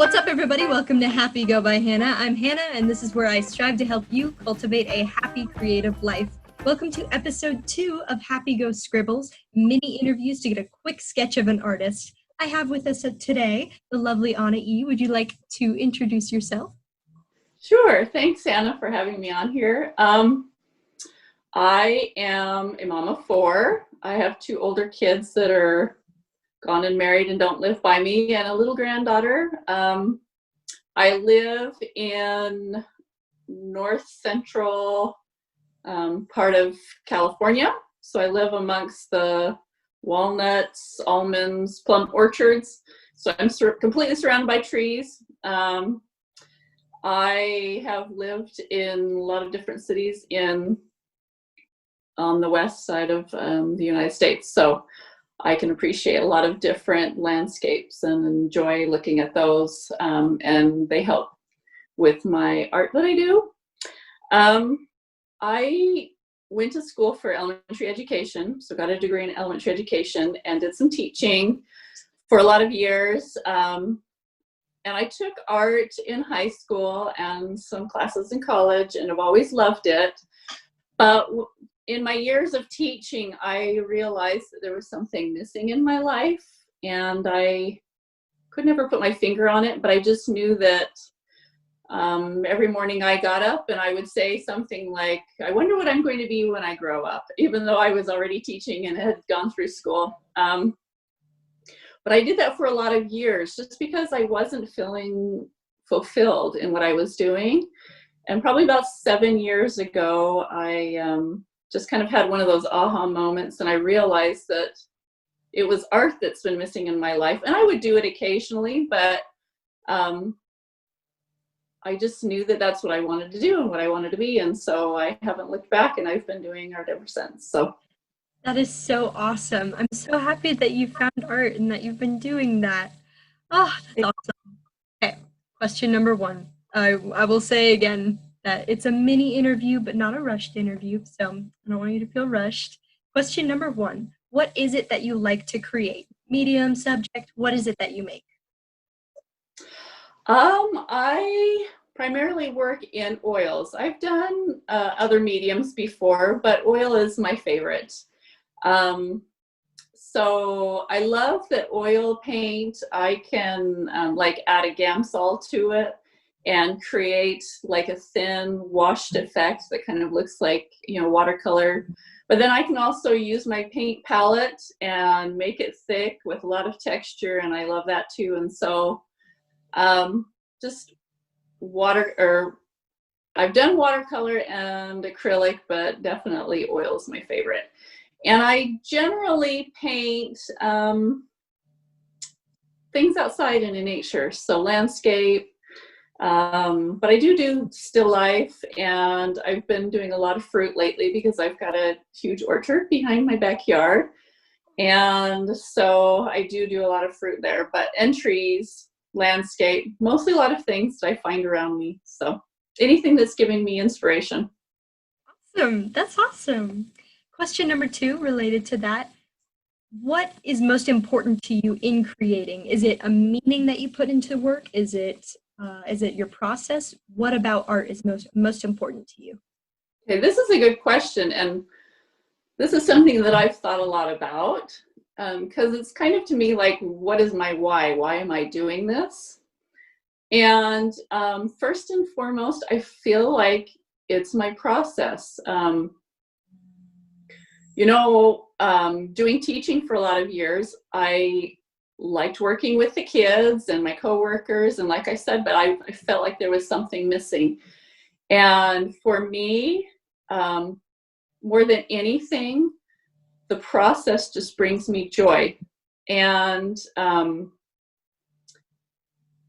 What's up, everybody? Welcome to Happy Go by Hannah. I'm Hannah, and this is where I strive to help you cultivate a happy, creative life. Welcome to episode 2 of HappyGo Scribbles, mini interviews to get a quick sketch of an artist. I have with us today the lovely Annai. Would you like to introduce yourself? Sure. Thanks, Anna, for having me on here. I am a mom of 4. I have 2 older kids that are gone and married and don't live by me, and a little granddaughter. I live in north central part of California. So I live amongst the walnuts, almonds, plum orchards. So I'm completely surrounded by trees. I have lived in a lot of different cities on the west side of the United States. So I can appreciate a lot of different landscapes and enjoy looking at those, and they help with my art that I do. I went to school for elementary education, so got a degree in elementary education and did some teaching for a lot of years. And I took art in high school and some classes in college, and I've always loved it. But in my years of teaching, I realized that there was something missing in my life, and I could never put my finger on it, but I just knew that every morning I got up and I would say something like, I wonder what I'm going to be when I grow up, even though I was already teaching and had gone through school. But I did that for a lot of years just because I wasn't feeling fulfilled in what I was doing. And probably about 7 years ago, I just kind of had one of those aha moments, and I realized that it was art that's been missing in my life. And I would do it occasionally, but I just knew that that's what I wanted to do and what I wanted to be. And so I haven't looked back, and I've been doing art ever since. So That is so awesome. I'm so happy that you found art and that you've been doing that. Oh, that's awesome. Okay, question number 1. I will say again that it's a mini interview, but not a rushed interview, so I don't want you to feel rushed. Question number 1. What is it that you like to create? Medium, subject, what is it that you make? I primarily work in oils. I've done other mediums before, but oil is my favorite. So I love that oil paint, I can like add a Gamsol to it and create like a thin washed effect that kind of looks like, watercolor. But then I can also use my paint palette and make it thick with a lot of texture, and I love that too. And so just I've done watercolor and acrylic, but definitely oil is my favorite. And I generally paint things outside and in nature, so landscape, but I do still life, and I've been doing a lot of fruit lately because I've got a huge orchard behind my backyard, and so I do a lot of fruit there, and trees, landscape, mostly a lot of things that I find around me, so anything that's giving me inspiration. Awesome. That's awesome. Question number 2 related to that. What is most important to you in creating? Is it a meaning that you put into work? Is it your process? What about art is most important to you? Okay, this is a good question, and this is something that I've thought a lot about, because it's kind of to me like, what is my why? Why am I doing this? And first and foremost, I feel like it's my process. Doing teaching for a lot of years, I liked working with the kids and my coworkers, and like I said, but I felt like there was something missing. And for me, more than anything, the process just brings me joy. And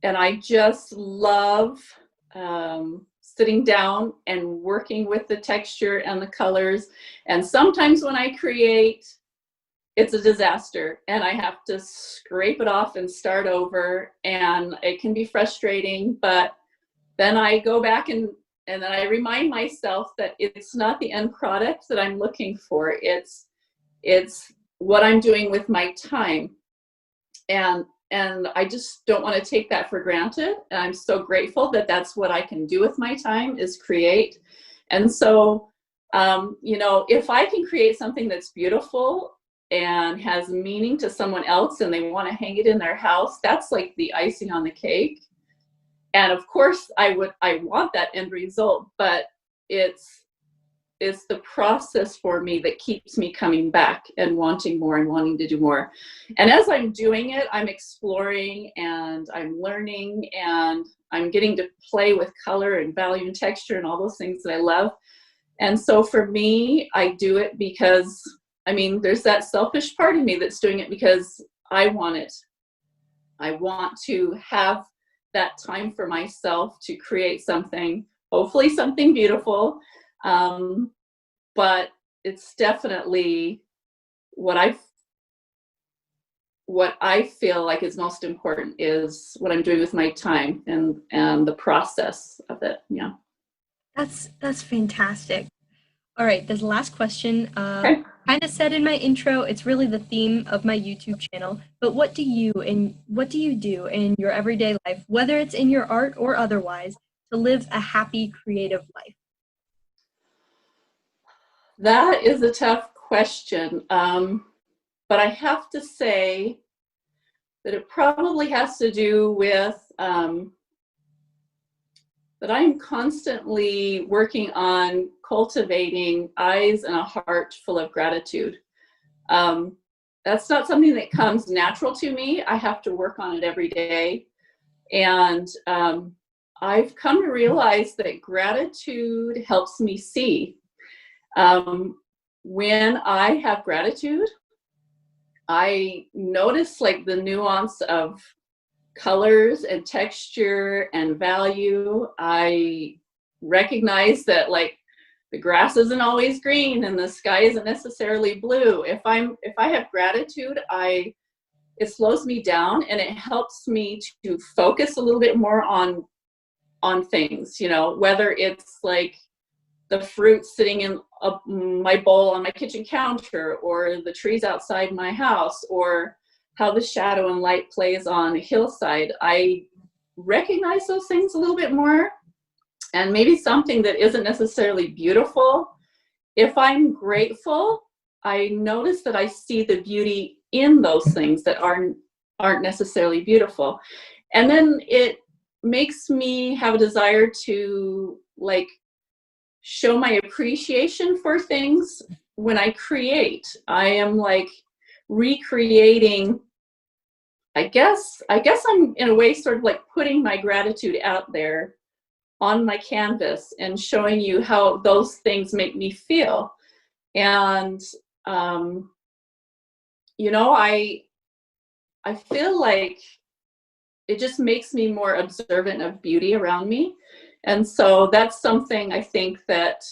I just love sitting down and working with the texture and the colors. And sometimes when I create, it's a disaster and I have to scrape it off and start over, and it can be frustrating, but then I go back and then I remind myself that it's not the end product that I'm looking for. It's what I'm doing with my time. And and I just don't want to take that for granted. And I'm so grateful that that's what I can do with my time, is create. And so, you know, if I can create something that's beautiful and has meaning to someone else and they want to hang it in their house, that's like the icing on the cake. And of course I want that end result, but it's the process for me that keeps me coming back and wanting more and wanting to do more. And as I'm doing it, I'm exploring and I'm learning and I'm getting to play with color and value and texture and all those things that I love. And so for me, I do it because, I mean, there's that selfish part of me that's doing it because I want it. I want to have that time for myself to create something, hopefully something beautiful. But it's definitely what I feel like is most important is what I'm doing with my time and the process of it. Yeah. That's fantastic. All right, this last question, Okay. kind of said in my intro, it's really the theme of my YouTube channel. But what do you do in your everyday life, whether it's in your art or otherwise, to live a happy, creative life? That is a tough question. But I have to say that it probably has to do with that I'm constantly working on cultivating eyes and a heart full of gratitude. That's not something that comes natural to me. I have to work on it every day. And I've come to realize that gratitude helps me see. When I have gratitude, I notice like the nuance of colors and texture and value. I recognize that like the grass isn't always green and the sky isn't necessarily blue. If I have gratitude, it slows me down and it helps me to focus a little bit more on things, you know, whether it's like the fruit sitting in my bowl on my kitchen counter, or the trees outside my house, or how the shadow and light plays on a hillside. I recognize those things a little bit more. And maybe something that isn't necessarily beautiful, if I'm grateful, I notice that I see the beauty in those things that aren't necessarily beautiful. And then it makes me have a desire to like show my appreciation for things. When I create, I am like recreating, I guess I'm in a way sort of like putting my gratitude out there on my canvas and showing you how those things make me feel. And you know, I feel like it just makes me more observant of beauty around me. And so that's something I think that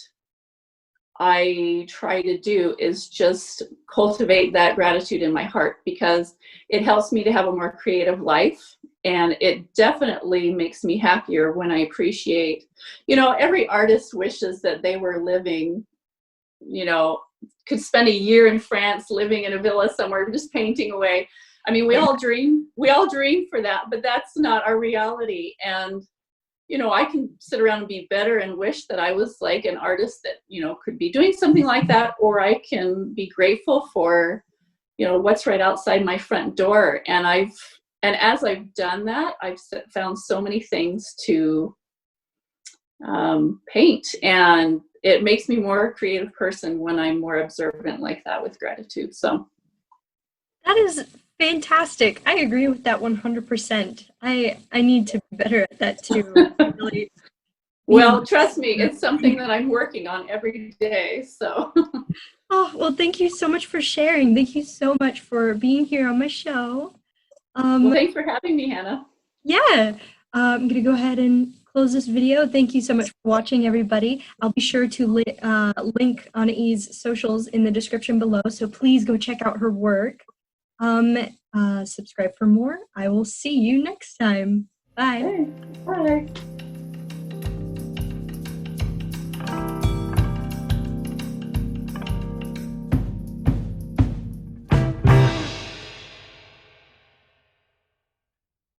I try to do, is just cultivate that gratitude in my heart, because it helps me to have a more creative life. And it definitely makes me happier when I appreciate, you know, every artist wishes that they were living, you know, could spend a year in France living in a villa somewhere just painting away. I mean, we all dream for that, but that's not our reality. And you know, I can sit around and be better and wish that I was like an artist that, you know, could be doing something like that, or I can be grateful for, you know, what's right outside my front door. And as I've done that, I've found so many things to paint, and it makes me more a creative person when I'm more observant like that with gratitude. So That is fantastic. I agree with that 100%. I need to be better at that too. Really well, trust me, it's something that I'm working on every day. So oh, well, thank you so much for sharing. Thank you so much for being here on my show. well, thanks for having me, Hannah. Yeah, I'm going to go ahead and close this video. Thank you so much for watching, everybody. I'll be sure to link Annai's socials in the description below, so please go check out her work. Subscribe for more. I will see you next time. Bye. Hey, bye.